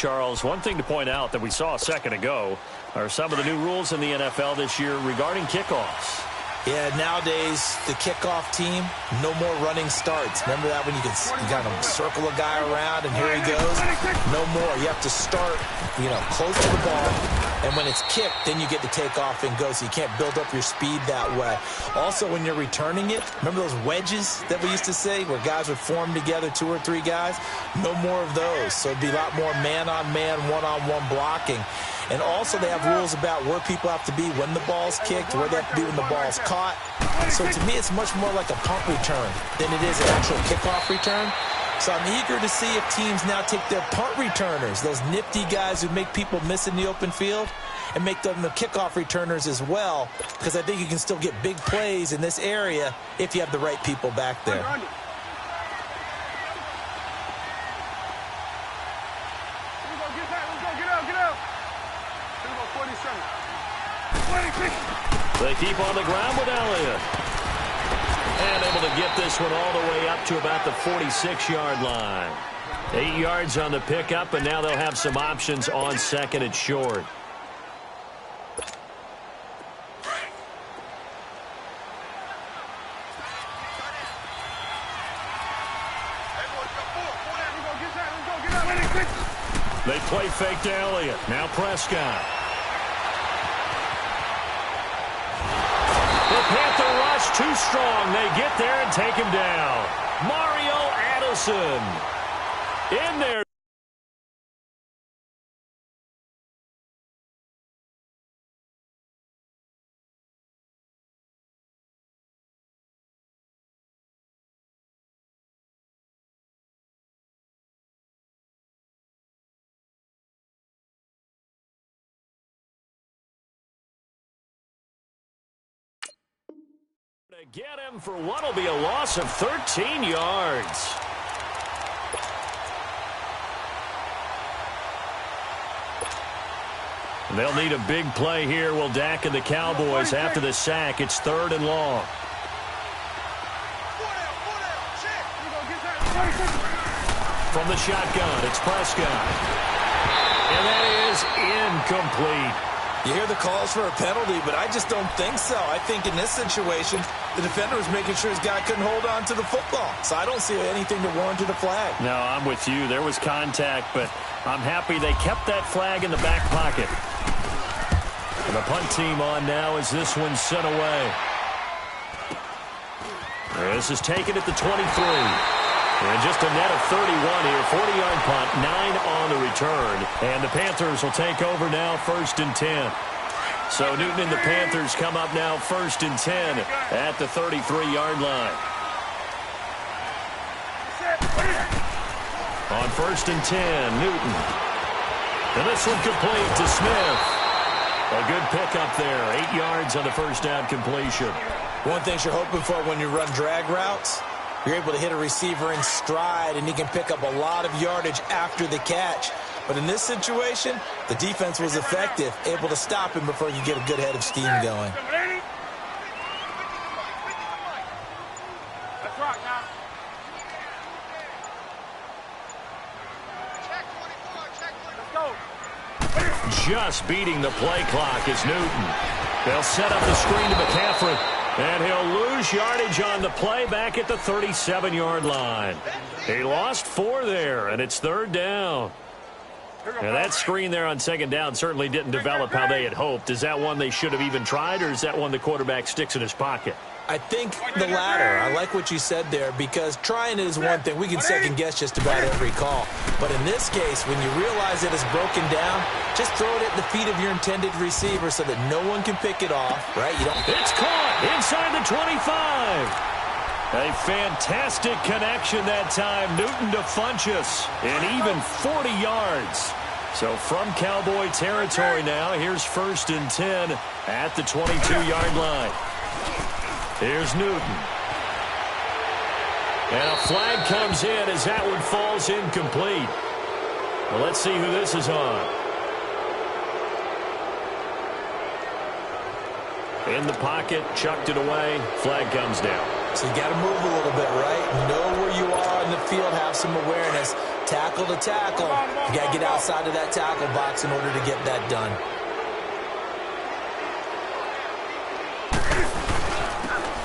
Charles, one thing to point out that we saw a second ago are some of the new rules in the NFL this year regarding kickoffs. Yeah, nowadays, the kickoff team, no more running starts. Remember that when you kind of circle a guy around and here he goes? No more. You have to start, close to the ball. And when it's kicked, then you get to take off and go. So you can't build up your speed that way. Also, when you're returning it, remember those wedges that we used to say where guys would form together, 2 or 3 guys? No more of those. So it'd be a lot more man-on-man, one-on-one blocking. And also they have rules about where people have to be when the ball's kicked, where they have to be when the ball's caught. So to me, it's much more like a punt return than it is an actual kickoff return. So I'm eager to see if teams now take their punt returners, those nifty guys who make people miss in the open field, and make them the kickoff returners as well, because I think you can still get big plays in this area if you have the right people back there. They keep on the ground with Elliott. And able to get this one all the way up to about the 46-yard line. 8 yards on the pickup, and now they'll have some options on second and short. They play fake to Elliott. Now Prescott. The Panther rush too strong. They get there and take him down. Mario Addison in there. To get him for what will be a loss of 13 yards. And they'll need a big play here. Will Dak and the Cowboys after the sack. It's 3rd and long. From the shotgun, it's Prescott. And that is incomplete. You hear the calls for a penalty, but I just don't think so. I think in this situation, the defender was making sure his guy couldn't hold on to the football. So I don't see anything that warranted a flag. No, I'm with you. There was contact, but I'm happy they kept that flag in the back pocket. And the punt team on now as this one's sent away. This is taken at the 23. And just a net of 31 here. 40-yard punt, 9 on the return. And the Panthers will take over now, 1st and 10. So Newton and the Panthers come up now 1st and 10 at the 33-yard line. On 1st and 10, Newton. And this one complete to Smith. A good pickup there. 8 yards on the first down completion. One thing you're hoping for when you run drag routes, you're able to hit a receiver in stride, and he can pick up a lot of yardage after the catch. But in this situation, the defense was effective, able to stop him before you get a good head of steam going. Just beating the play clock is Newton. They'll set up the screen to McCaffrey. And he'll lose yardage on the play back at the 37-yard line. He lost 4 there, and it's 3rd down. Now, that screen there on 2nd down certainly didn't develop how they had hoped. Is that one they should have even tried, or is that one the quarterback sticks in his pocket? I think the latter. I like what you said there, because trying it is one thing. We can second-guess just about every call. But in this case, when you realize that it's broken down, just throw it at the feet of your intended receiver so that no one can pick it off, right? It's caught inside the 25. A fantastic connection that time. Newton to Funchess, and even 40 yards. So from Cowboy territory now, here's 1st and 10 at the 22-yard line. Here's Newton. And a flag comes in as that one falls incomplete. Well, let's see who this is on. In the pocket, chucked it away. Flag comes down. So you got to move a little bit, right? Know where you are on the field, have some awareness. Tackle to tackle. You got to get outside of that tackle box in order to get that done.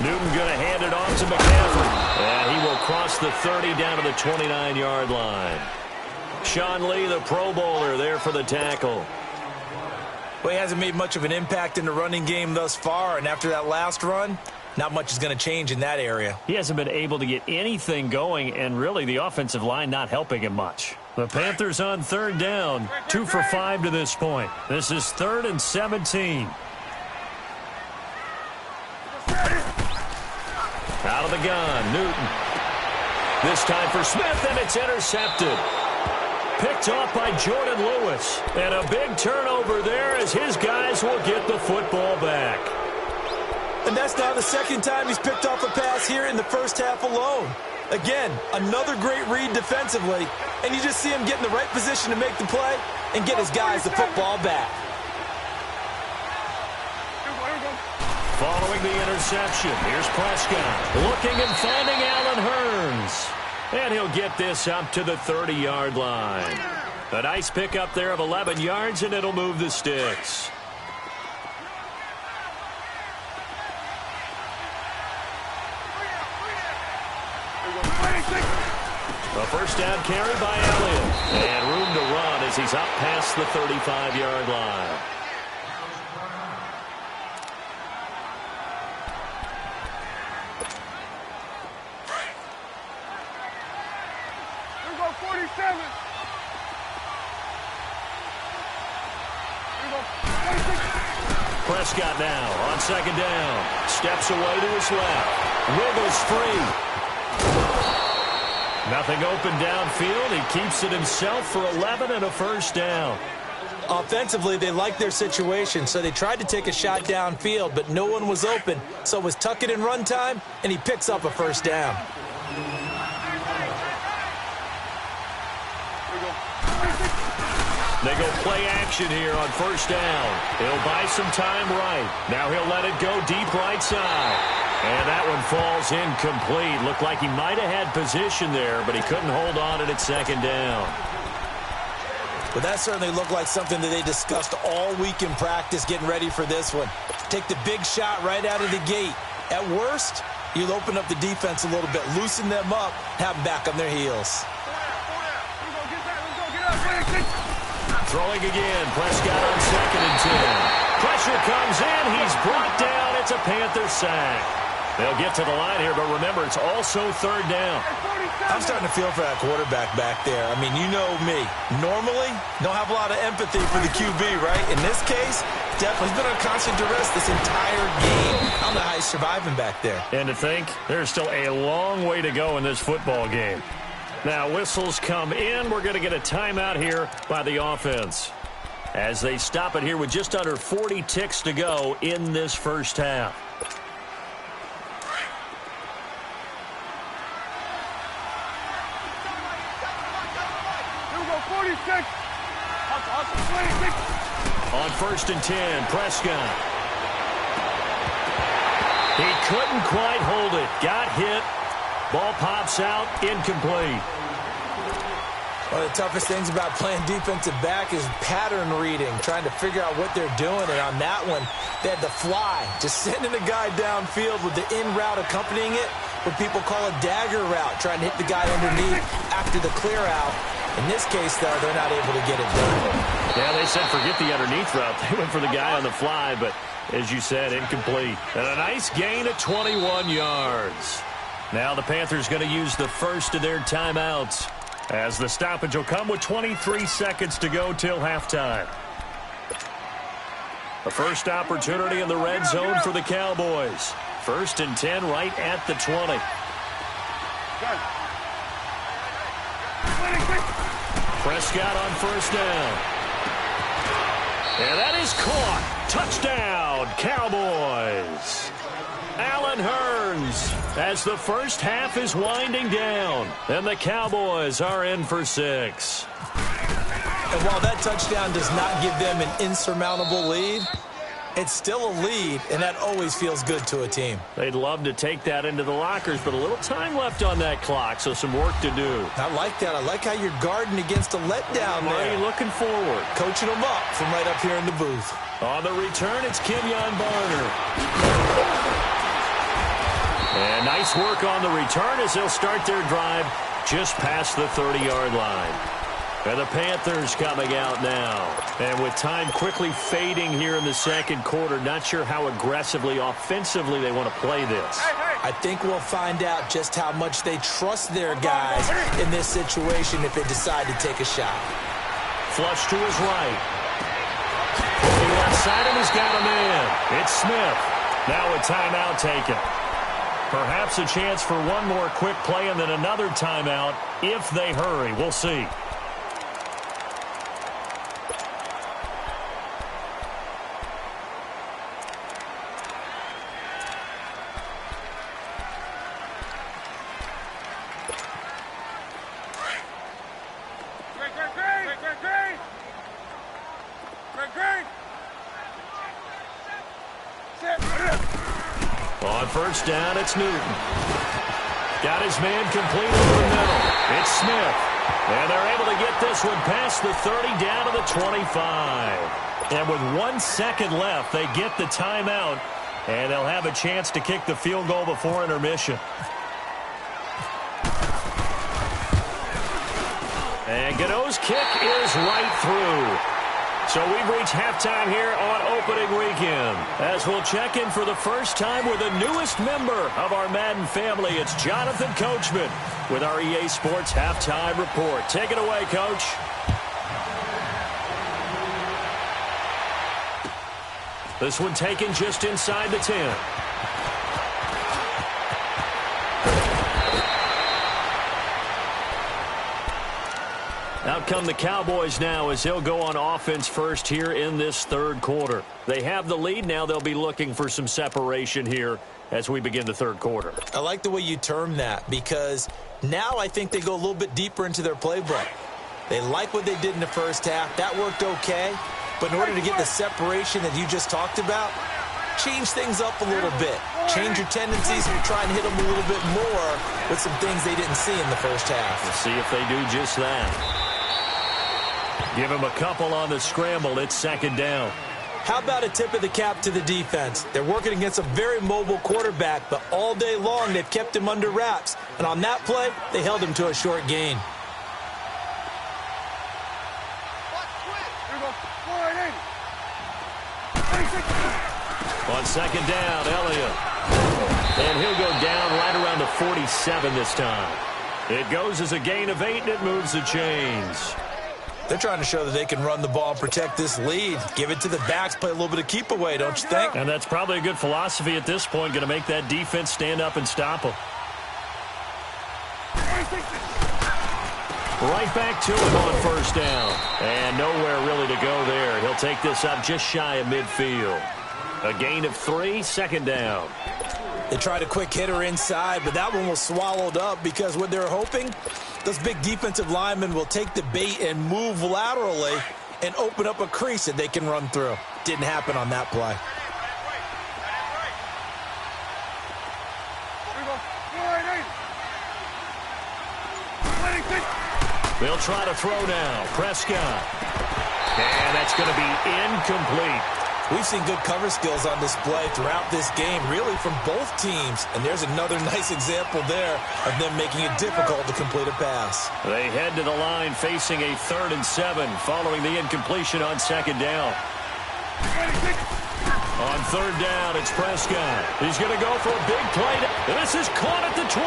Newton going to hand it off to McCaffrey. And he will cross the 30 down to the 29-yard line. Sean Lee, the Pro Bowler, there for the tackle. Well, he hasn't made much of an impact in the running game thus far, and after that last run, not much is going to change in that area. He hasn't been able to get anything going, and really the offensive line not helping him much. The Panthers on third down, 2 for 5 to this point. This is 3rd and 17. Out of the gun, Newton. This time for Smith, and it's intercepted. Picked off by Jordan Lewis. And a big turnover there as his guys will get the football back. And that's now the second time he's picked off a pass here in the first half alone. Again, another great read defensively. And you just see him get in the right position to make the play and get his guys the football back. Following the interception, here's Prescott. Looking and finding Allen Hurns. And he'll get this up to the 30-yard line. A nice pickup there of 11 yards, and it'll move the sticks. A first down carry by Elliott. And room to run as he's up past the 35-yard line. Prescott now on second down. Steps away to his left. Wiggles free. Nothing open downfield. He keeps it himself for 11 and a first down. Offensively, they liked their situation, so they tried to take a shot downfield, but no one was open. So it was tuck it in run time, and he picks up a first down. They go play action here on first down. He'll buy some time right. Now he'll let it go deep right side. And that one falls incomplete. Looked like he might have had position there, but he couldn't hold on at second down. But that certainly looked like something that they discussed all week in practice getting ready for this one. Take the big shot right out of the gate. At worst, you'll open up the defense a little bit, loosen them up, have them back on their heels. Throwing again, Prescott on 2nd and 10. Pressure comes in, he's brought down, it's a Panther sack. They'll get to the line here, but remember, it's also 3rd down. I'm starting to feel for that quarterback back there. I mean, you know me. Normally, don't have a lot of empathy for the QB, right? In this case, definitely, he's been on constant duress this entire game. I don't know how he's surviving back there. And to think, there's still a long way to go in this football game. Now, whistles come in. We're going to get a timeout here by the offense as they stop it here with just under 40 ticks to go in this first half. On 1st and 10, Prescott. He couldn't quite hold it. Got hit. Ball pops out, incomplete. One of the toughest things about playing defensive back is pattern reading, trying to figure out what they're doing. And on that one, they had to fly, just sending a guy downfield with the in route accompanying it, what people call a dagger route, trying to hit the guy underneath after the clear out. In this case, though, they're not able to get it done. Yeah, they said forget the underneath route. They went for the guy on the fly, but as you said, incomplete. And a nice gain of 21 yards. Now the Panthers going to use the first of their timeouts as the stoppage will come with 23 seconds to go till halftime. The first opportunity in the red zone for the Cowboys. 1st and 10 right at the 20. Prescott on 1st down. And that is caught. Touchdown, Cowboys. Allen Hurns as the first half is winding down. And the Cowboys are in for 6. And while that touchdown does not give them an insurmountable lead, It's still a lead, and that always feels good to a team. They'd love to take that into the lockers, but a little time left on that clock, so some work to do. I like that. I like how you're guarding against a letdown there. Already looking forward. Coaching them up from right up here in the booth. On the return, it's Kenyon Barner. And nice work on the return as they'll start their drive just past the 30-yard line. And the Panthers coming out now. And with time quickly fading here in the second quarter, not sure how aggressively, offensively they want to play this. I think we'll find out just how much they trust their guys in this situation if they decide to take a shot. Flush to his right. On the left side, and he's got a man. It's Smith. Now a timeout taken. Perhaps a chance for one more quick play and then another timeout if they hurry. We'll see. On first down, it's Newton. Got his man complete over the middle. It's Smith. And they're able to get this one past the 30 down to the 25. And with 1 second left, they get the timeout. And they'll have a chance to kick the field goal before intermission. And Godot's kick is right through. So we've reached halftime here on opening weekend. As we'll check in for the first time with the newest member of our Madden family, it's Jonathan Coachman with our EA Sports Halftime Report. Take it away, Coach. This one taken just inside the 10. Out come the Cowboys now as they'll go on offense first here in this third quarter. They have the lead. Now they'll be looking for some separation here as we begin the third quarter. I like the way you term that because now I think they go a little bit deeper into their playbook. They like what they did in the first half. That worked okay. But in order to get the separation that you just talked about, change things up a little bit. Change your tendencies and try and hit them a little bit more with some things they didn't see in the first half. Let's see if they do just that. Give him a couple on the scramble. It's second down. How about a tip of the cap to the defense? They're working against a very mobile quarterback, but all day long they've kept him under wraps. And on that play, they held him to a short gain. On second down, Elliott. And he'll go down right around the 47 this time. It goes as a gain of 8, and it moves the chains. They're trying to show that they can run the ball and protect this lead. Give it to the backs, play a little bit of keep away, don't you think? And that's probably a good philosophy at this point, going to make that defense stand up and stop them. Right back to him on first down. And nowhere really to go there. He'll take this up just shy of midfield. A gain of 3, second down. They tried a quick hitter inside, but that one was swallowed up because what they're hoping, those big defensive linemen will take the bait and move laterally and open up a crease that they can run through. Didn't happen on that play. They'll try to throw now. Prescott. And that's going to be incomplete. We've seen good cover skills on display throughout this game, really from both teams. And there's another nice example there of them making it difficult to complete a pass. They head to the line facing a 3rd and 7 following the incompletion on second down. On third down, it's Prescott. He's going to go for a big play. This is caught at the 20.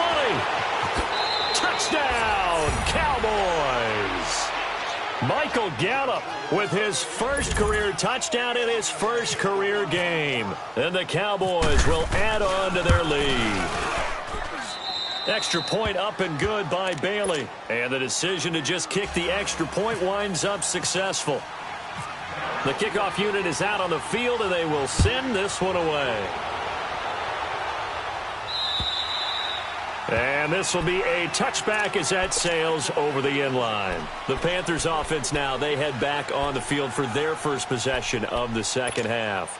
Touchdown, Cowboys. Michael Gallup with his first career touchdown in his first career game. And the Cowboys will add on to their lead. Extra point up and good by Bailey. And the decision to just kick the extra point winds up successful. The kickoff unit is out on the field, and they will send this one away. And this will be a touchback as that sails over the end line. The Panthers offense now, they head back on the field for their first possession of the second half.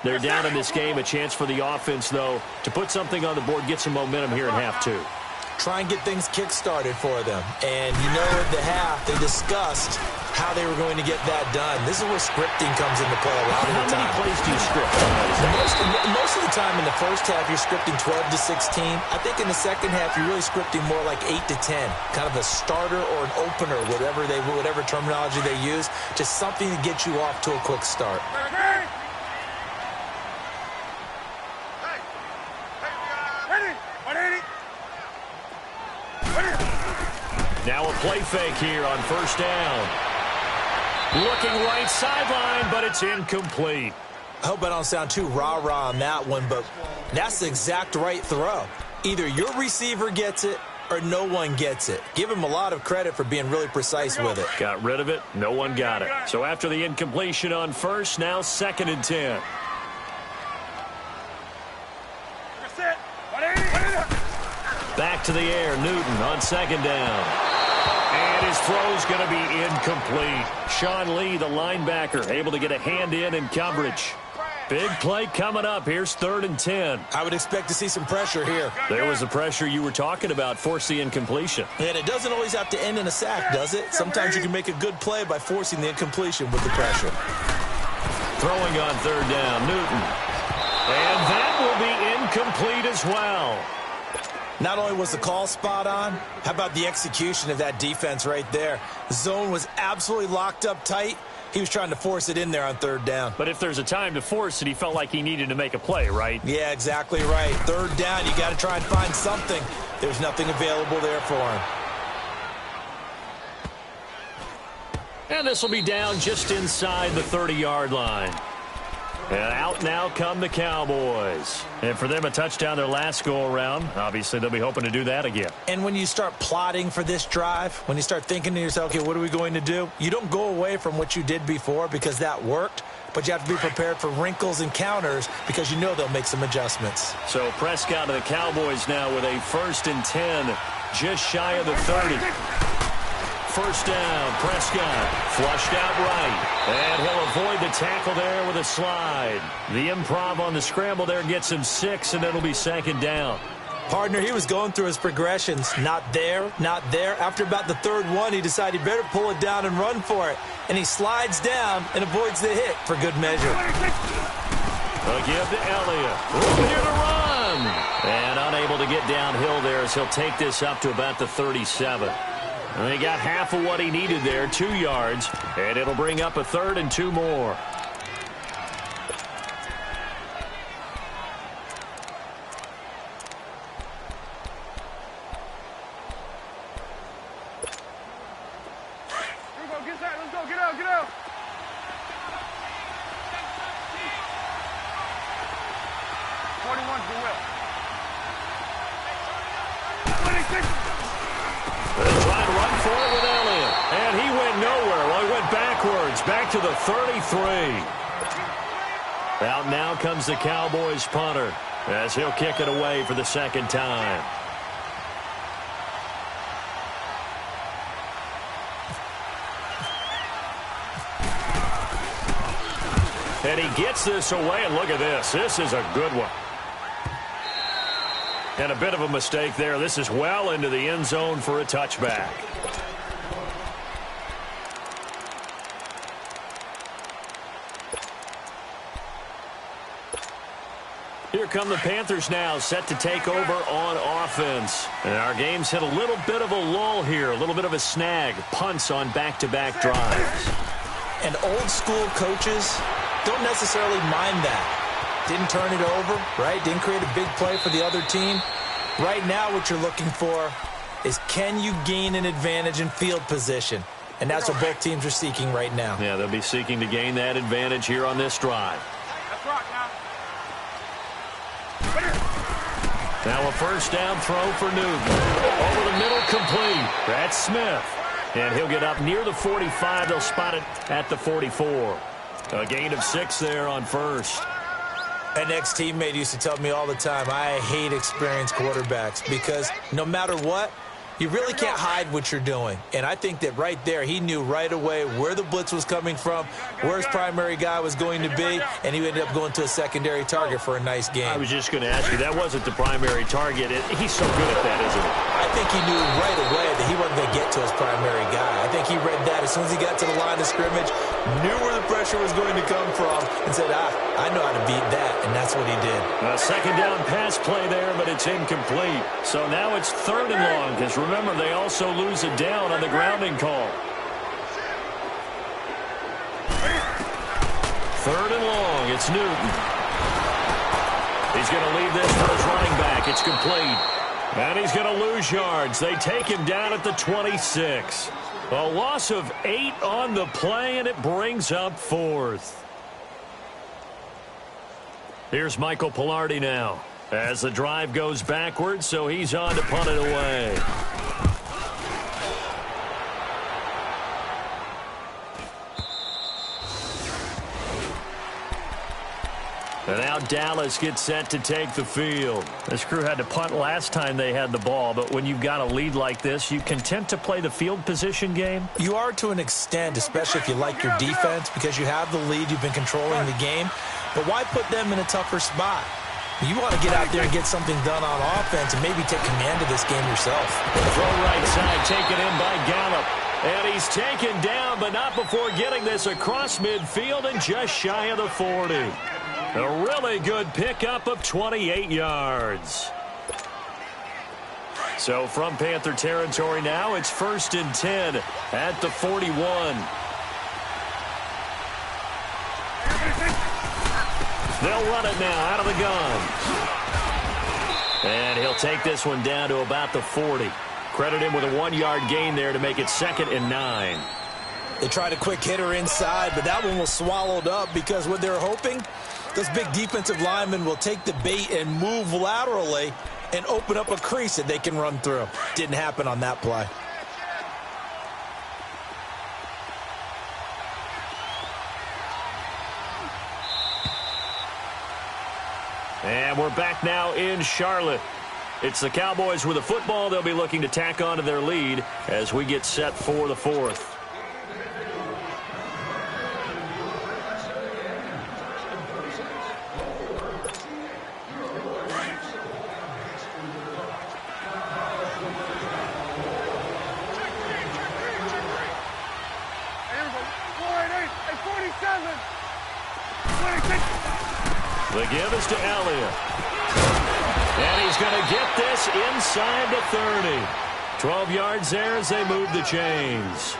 They're down in this game. A chance for the offense, though, to put something on the board, get some momentum here in half two. Try and get things kick-started for them. And you know at the half, they discussed how they were going to get that done. This is where scripting comes into play a lot of the time. How many plays do you script? Most of the time in the first half, you're scripting 12 to 16. I think in the second half, you're really scripting more like 8 to 10. Kind of a starter or an opener, whatever terminology they use. Just something to get you off to a quick start. Now a play fake here on first down. Looking right sideline, but it's incomplete. I hope I don't sound too rah-rah on that one, but that's the exact right throw. Either your receiver gets it or no one gets it. Give him a lot of credit for being really precise with it. Got rid of it. No one got it. So after the incompletion on first, now 2nd and 10. Back to the air. Newton on 2nd down. And his throw's going to be incomplete. Sean Lee, the linebacker, able to get a hand in coverage. Big play coming up. Here's 3rd and 10. I would expect to see some pressure here. There was the pressure you were talking about, force the incompletion. And it doesn't always have to end in a sack, does it? Sometimes you can make a good play by forcing the incompletion with the pressure. Throwing on 3rd down, Newton. And that will be incomplete as well. Not only was the call spot on, how about the execution of that defense right there? The zone was absolutely locked up tight. He was trying to force it in there on 3rd down. But if there's a time to force it, he felt like he needed to make a play, right? Yeah, exactly right. 3rd down, you got to try and find something. There's nothing available there for him. And this will be down just inside the 30-yard line. And out now come the Cowboys. And for them, a touchdown their last go-around. Obviously, they'll be hoping to do that again. And when you start plotting for this drive, when you start thinking to yourself, okay, what are we going to do? You don't go away from what you did before because that worked, but you have to be prepared for wrinkles and counters because you know they'll make some adjustments. So Prescott and the Cowboys now with a 1st and 10, just shy of the 30. First down, Prescott flushed out right, and he'll avoid the tackle there with a slide. The improv on the scramble there gets him 6, and it'll be 2nd down. Partner, he was going through his progressions. Not there, not there. After about the 3rd one, he decided he better pull it down and run for it. And he slides down and avoids the hit for good measure. A give to Elliott. Open here to run. And unable to get downhill there as he'll take this up to about the 37. And they got half of what he needed there, 2 yards, and it'll bring up a 3rd and 2 more. Let's go, get out, get out. 41 to the will. 26. They'll try to run for it with Elliott. And he went nowhere. Well, he went backwards, back to the 33. Out now comes the Cowboys punter as he'll kick it away for the 2nd time. And he gets this away, and look at this. This is a good one. And a bit of a mistake there. This is well into the end zone for a touchback. Here come the Panthers now, set to take over on offense. And our game's hit a little bit of a lull here, a little bit of a snag. Punts on back-to-back drives. And old-school coaches don't necessarily mind that. Didn't turn it over, right? Didn't create a big play for the other team. Right now what you're looking for is can you gain an advantage in field position? And that's what both teams are seeking right now. Yeah, they'll be seeking to gain that advantage here on this drive. That's right now. Now a first down throw for Newton. Over the middle, complete. That's Smith. And he'll get up near the 45. They'll spot it at the 44. A gain of 6 there on first. An ex-teammate used to tell me all the time, I hate experienced quarterbacks because no matter what, You really can't hide what you're doing. And I think that right there, he knew right away where the blitz was coming from, where his primary guy was going to be, and he ended up going to a secondary target for a nice game. I was just going to ask you, that wasn't the primary target. He's so good at that, isn't he? I think he knew right away that he wasn't going to get to his primary guy. I think he read that as soon as he got to the line of scrimmage, knew where the pressure was going to come from, and said, I know how to beat that, and that's what he did. A second down pass play there, but it's incomplete. So now it's 3rd and long, because remember, they also lose a down on the grounding call. 3rd and long, it's Newton. He's going to leave this for his running back. It's complete. And he's going to lose yards. They take him down at the 26. A loss of 8 on the play, and it brings up 4th. Here's Michael Pilardi now as the drive goes backwards, so he's on to punt it away. And now Dallas gets set to take the field. This crew had to punt last time they had the ball, but when you've got a lead like this, you content to play the field position game? You are to an extent, especially if you like your defense, because you have the lead, you've been controlling the game. But why put them in a tougher spot? You want to get out there and get something done on offense and maybe take command of this game yourself. Throw right side, taken in by Gallup. And he's taken down, but not before getting this across midfield and just shy of the 40. A really good pickup of 28 yards. So from Panther territory now, it's 1st and 10 at the 41. They'll run it now out of the gun. And he'll take this one down to about the 40. Credit him with a 1-yard gain there to make it 2nd and 9. They tried a quick hitter inside, but that one was swallowed up because what they're hoping, those big defensive linemen will take the bait and move laterally and open up a crease that they can run through. Didn't happen on that play. And we're back now in Charlotte. It's the Cowboys with the football. They'll be looking to tack on to their lead as we get set for the 4th. The give is to Elliott. And he's going to get this inside the 30. 12 yards there as they move the chains.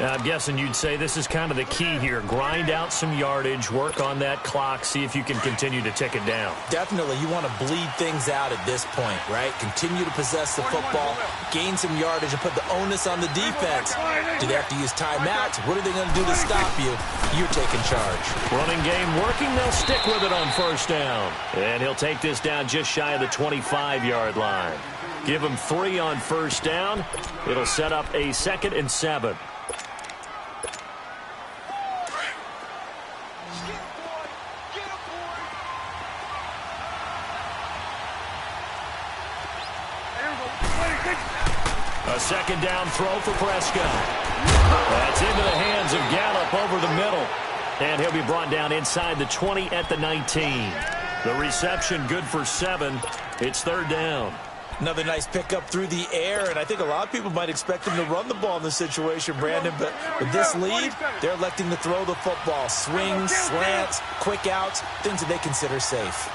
Now, I'm guessing you'd say this is kind of the key here. Grind out some yardage, work on that clock, see if you can continue to tick it down. Definitely. You want to bleed things out at this point, right? Continue to possess the football, gain some yardage, and put the onus on the defense. Do they have to use timeouts? What are they going to do to stop you? You're taking charge. Running game working. They'll stick with it on 1st down. And he'll take this down just shy of the 25-yard line. Give him 3 on 1st down. It'll set up a 2nd and 7. A 2nd down throw for Prescott. That's into the hands of Gallup over the middle. And he'll be brought down inside the 20 at the 19. The reception good for 7. It's 3rd down. Another nice pickup through the air, and I think a lot of people might expect him to run the ball in this situation, Brandon, but with this lead, they're electing to throw the football. Swings, slants, quick outs, things that they consider safe.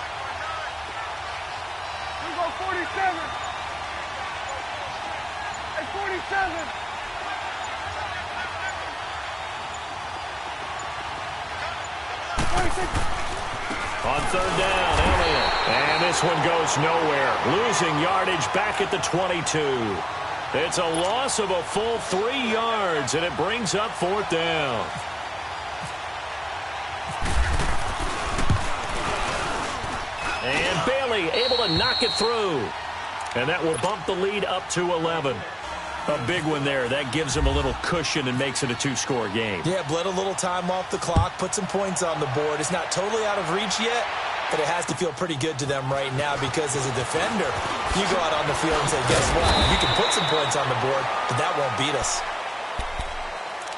We go 47. Hey, 47. On 3rd down, Elliott. And this one goes nowhere. Losing yardage back at the 22. It's a loss of a full 3 yards, and it brings up 4th down. And Bailey able to knock it through. And that will bump the lead up to 11. A big one there. That gives them a little cushion and makes it a 2-score game. Yeah, bled a little time off the clock, put some points on the board. It's not totally out of reach yet, But it has to feel pretty good to them right now because as a defender, you go out on the field and say, guess what? You can put some points on the board, but that won't beat us.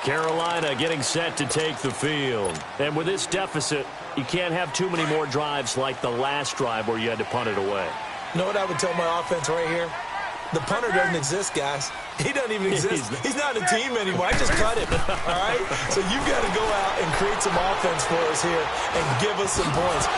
Carolina getting set to take the field. And with this deficit, you can't have too many more drives like the last drive where you had to punt it away. You know what I would tell my offense right here? The punter doesn't exist, guys. He doesn't even exist. He's not a team anymore. I just cut him, all right? So you've got to go out and create some offense for us here and give us some points.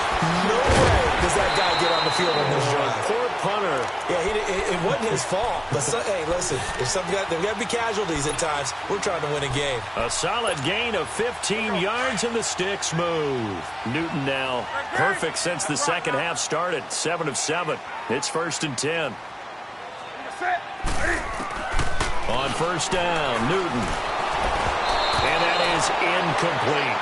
No way does that guy get on the field on this drive. Poor punter. Yeah, it wasn't his fault. But, hey, listen, there's got to be casualties at times. We're trying to win a game. A solid gain of 15 yards and the sticks move. Newton now perfect since the second half started. 7 of 7. It's 1st and 10. On first down, Newton. And that is incomplete.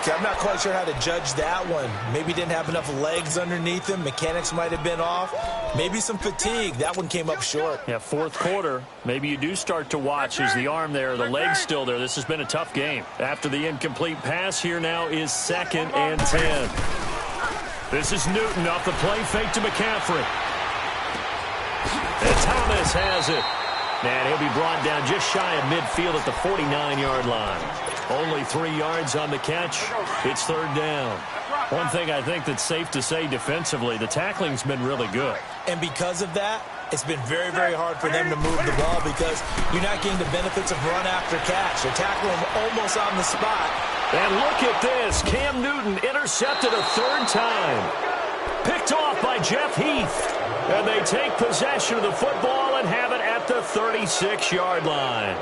Okay, I'm not quite sure how to judge that one. Maybe didn't have enough legs underneath him. Mechanics might have been off. Maybe some fatigue. That one came up short. Yeah, fourth quarter. Maybe you do start to watch as the arm there, the leg's still there. This has been a tough game. After the incomplete pass, here now is 2nd and 10. This is Newton off the play fake to McCaffrey. And Thomas has it. And he'll be brought down just shy of midfield at the 49-yard line. Only 3 yards on the catch. It's 3rd down. One thing I think that's safe to say defensively, the tackling's been really good. And because of that, it's been very, very hard for them to move the ball because you're not getting the benefits of run after catch. They're tackling them almost on the spot. And look at this. Cam Newton intercepted a 3rd time. Picked off by Jeff Heath. And they take possession of the football and have it at the 36-yard line.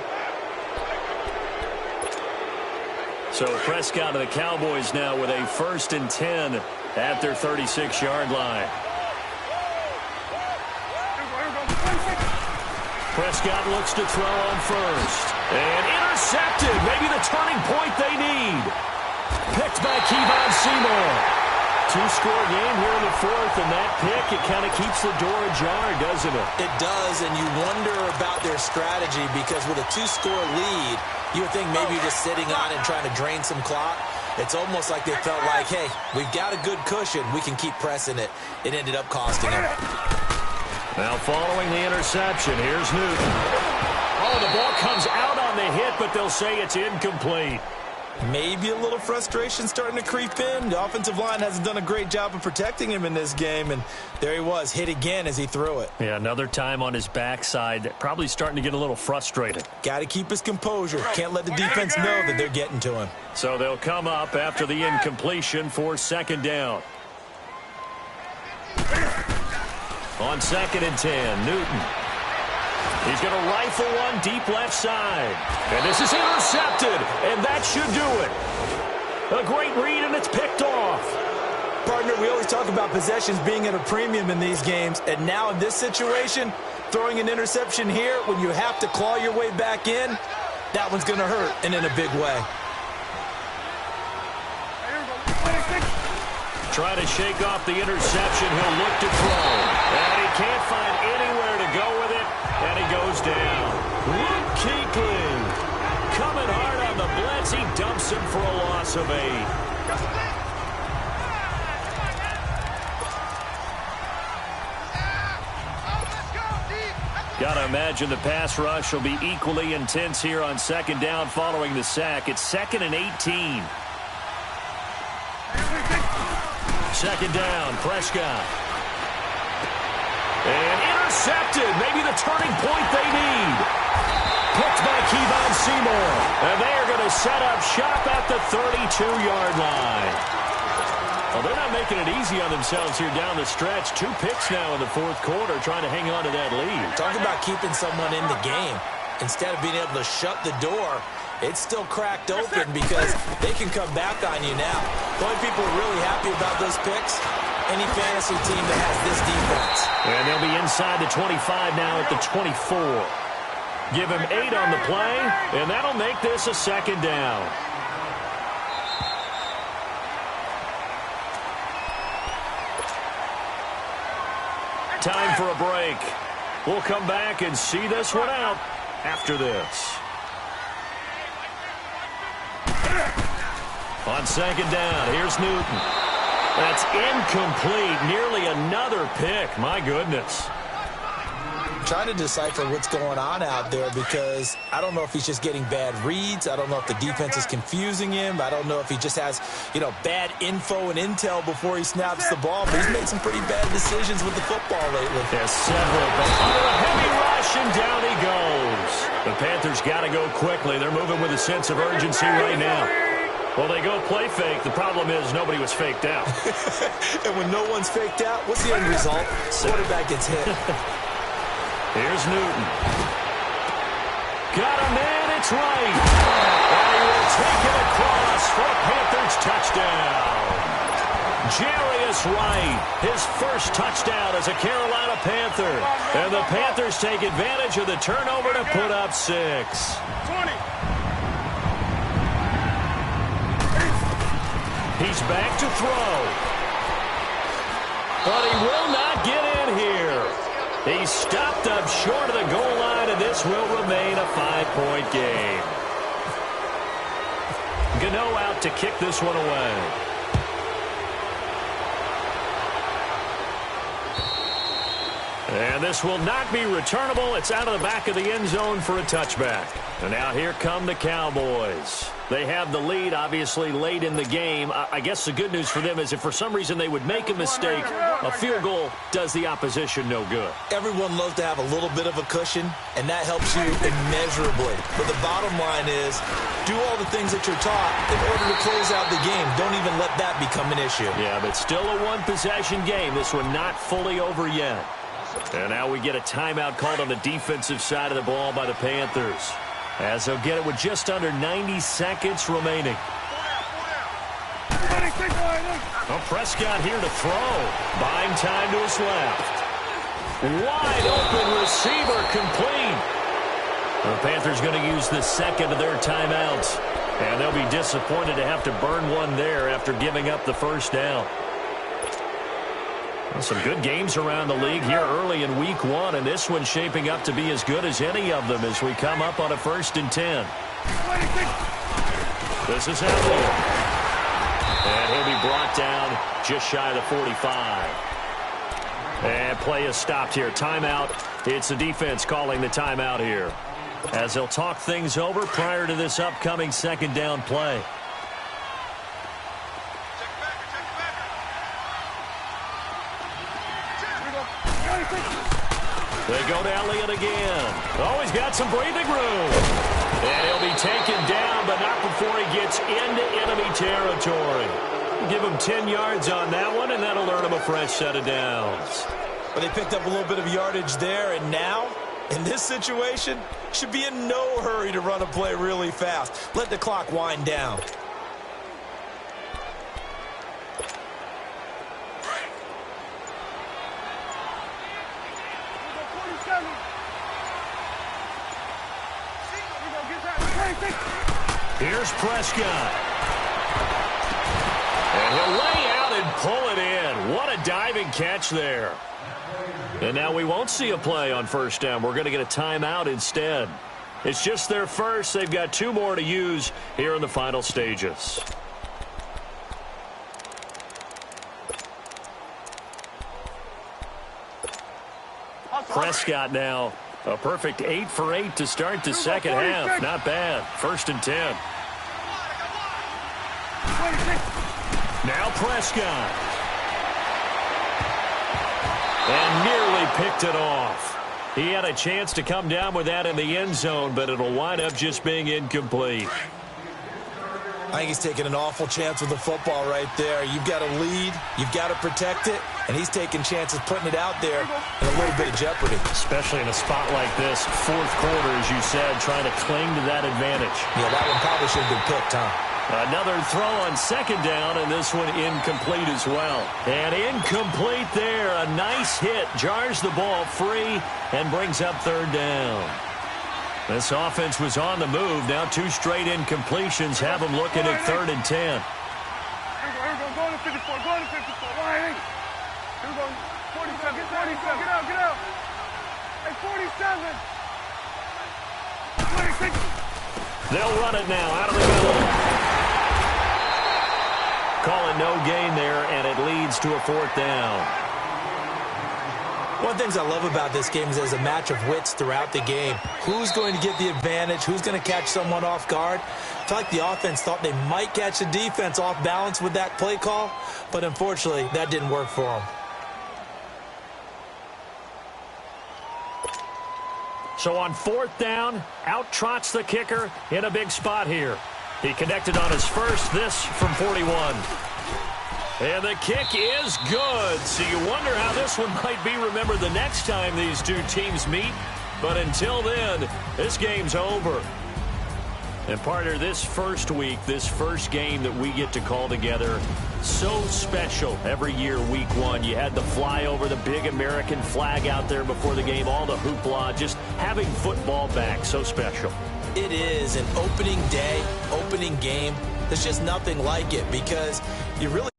So Prescott of the Cowboys now with a 1st and 10 at their 36-yard line. Prescott looks to throw on first. And intercepted. Maybe the turning point they need. Picked by Kevon Seymour. 2-score game here in the 4th, and that pick, it kind of keeps the door ajar, doesn't it? It does, and you wonder about their strategy because with a 2-score lead, you would think maybe you're just sitting on and trying to drain some clock. It's almost like they felt like, hey, we've got a good cushion. We can keep pressing it. It ended up costing them. Now following the interception, here's Newton. Oh, the ball comes out on the hit, but they'll say it's incomplete. Maybe a little frustration starting to creep in. The offensive line hasn't done a great job of protecting him in this game, and there he was, hit again as he threw it. Yeah, another time on his backside, probably starting to get a little frustrated. Got to keep his composure. Can't let the defense know that they're getting to him. So they'll come up after the incompletion for 2nd down. On 2nd and 10, Newton. He's going to rifle one deep left side. And this is intercepted, and that should do it. A great read, and it's picked off. Partner, we always talk about possessions being at a premium in these games, and now in this situation, throwing an interception here when you have to claw your way back in, that one's going to hurt, and in a big way. Try to shake off the interception. He'll look to throw. And he can't find anywhere to go with it. And he goes down. Luke Kuechly coming hard on the blitz. He dumps him for a loss of 8. Got to imagine the pass rush will be equally intense here on 2nd down following the sack. It's 2nd and 18. 2nd down, Prescott. And intercepted. Maybe the turning point they need. Picked by Kevon Seymour. And they are going to set up shop at the 32-yard line. Well, they're not making it easy on themselves here down the stretch. 2 picks now in the 4th quarter trying to hang on to that lead. Talk about keeping someone in the game. Instead of being able to shut the door, it's still cracked open because they can come back on you now. The only people who are really happy about those picks, any fantasy team that has this defense. And they'll be inside the 25 now at the 24. Give him 8 on the play, and that'll make this a 2nd down. Time for a break. We'll come back and see this one out after this. On 2nd down, here's Newton. That's incomplete. Nearly another pick. My goodness. Trying to decipher what's going on out there because I don't know if he's just getting bad reads. I don't know if the defense is confusing him. I don't know if he just has, bad info and intel before he snaps the ball. But he's made some pretty bad decisions with the football lately. Yes, several. But under a heavy rush, and down he goes. The Panthers got to go quickly. They're moving with a sense of urgency right now. Well, they go play fake. The problem is nobody was faked out. And when no one's faked out, what's the end result? Quarterback gets hit. Here's Newton. Got a man, it's right. And he will take it across for a Panthers touchdown. Jarius Wright, his first touchdown as a Carolina Panther. And the Panthers take advantage of the turnover to put up 6. 20. He's back to throw. But he will not get in here. He stopped up short of the goal line, and this will remain a 5-point game. Gano out to kick this one away. And this will not be returnable. It's out of the back of the end zone for a touchback. And now here come the Cowboys. They have the lead, obviously, late in the game. I guess the good news for them is if for some reason they would make a mistake, a field goal does the opposition no good. Everyone loves to have a little bit of a cushion, and that helps you immeasurably. But the bottom line is, do all the things that you're taught in order to close out the game. Don't even let that become an issue. Yeah, but still a one-possession game. This one not fully over yet. And now we get a timeout called on the defensive side of the ball by the Panthers, as they'll get it with just under 90 seconds remaining. Well, Prescott here to throw. Buying time to his left. Wide open receiver complete. The Panthers going to use the second of their timeouts. And they'll be disappointed to have to burn one there after giving up the first down. Well, some good games around the league here early in week 1, and this one's shaping up to be as good as any of them as we come up on a 1st and 10. This is Elliott. And he'll be brought down just shy of the 45. And play is stopped here. Timeout. It's the defense calling the timeout here, as they'll talk things over prior to this upcoming 2nd down play. They go to Elliott again. Oh, he's got some breathing room. And he'll be taken down, but not before he gets into enemy territory. Give him 10 yards on that one, and that'll earn him a fresh set of downs. But they picked up a little bit of yardage there, and now, in this situation, should be in no hurry to run a play really fast. Let the clock wind down. Here's Prescott. And he'll lay out and pull it in. What a diving catch there. And now we won't see a play on 1st down. We're going to get a timeout instead. It's just their first. They've got 2 more to use here in the final stages. Prescott now. A perfect 8 for 8 to start the 2nd half. Not bad. 1st and 10. Now Prescott. And nearly picked it off. He had a chance to come down with that in the end zone, but it'll wind up just being incomplete. I think he's taking an awful chance with the football right there. You've got a lead, you've got to protect it, and he's taking chances putting it out there in a little bit of jeopardy. Especially in a spot like this, 4th quarter, as you said, trying to cling to that advantage. Yeah, that one probably should have been picked, huh? Another throw on 2nd down, and this one incomplete as well. And incomplete there. A nice hit. Jars the ball free and brings up 3rd down. This offense was on the move. Now 2 straight incompletions have them looking at 3rd and 10. Here we go. Go to 54. Go to 54. Why? Here we go. 47. 47. Get out. Get out. Hey, 47. 26. They'll run it now out of the middle. Calling no gain there, and at leads to a 4th down. One of the things I love about this game is there's a match of wits throughout the game. Who's going to get the advantage? Who's going to catch someone off guard? I feel like the offense thought they might catch the defense off balance with that play call, but unfortunately, that didn't work for them. So on 4th down, out trots the kicker in a big spot here. He connected on his first, this from 41. And the kick is good. So you wonder how this one might be remembered the next time these two teams meet. But until then, this game's over. And partner, this first week, this first game that we get to call together, so special every year, week 1. You had the flyover, the big American flag out there before the game, all the hoopla, just having football back, so special. It is an opening day, opening game. There's just nothing like it because you really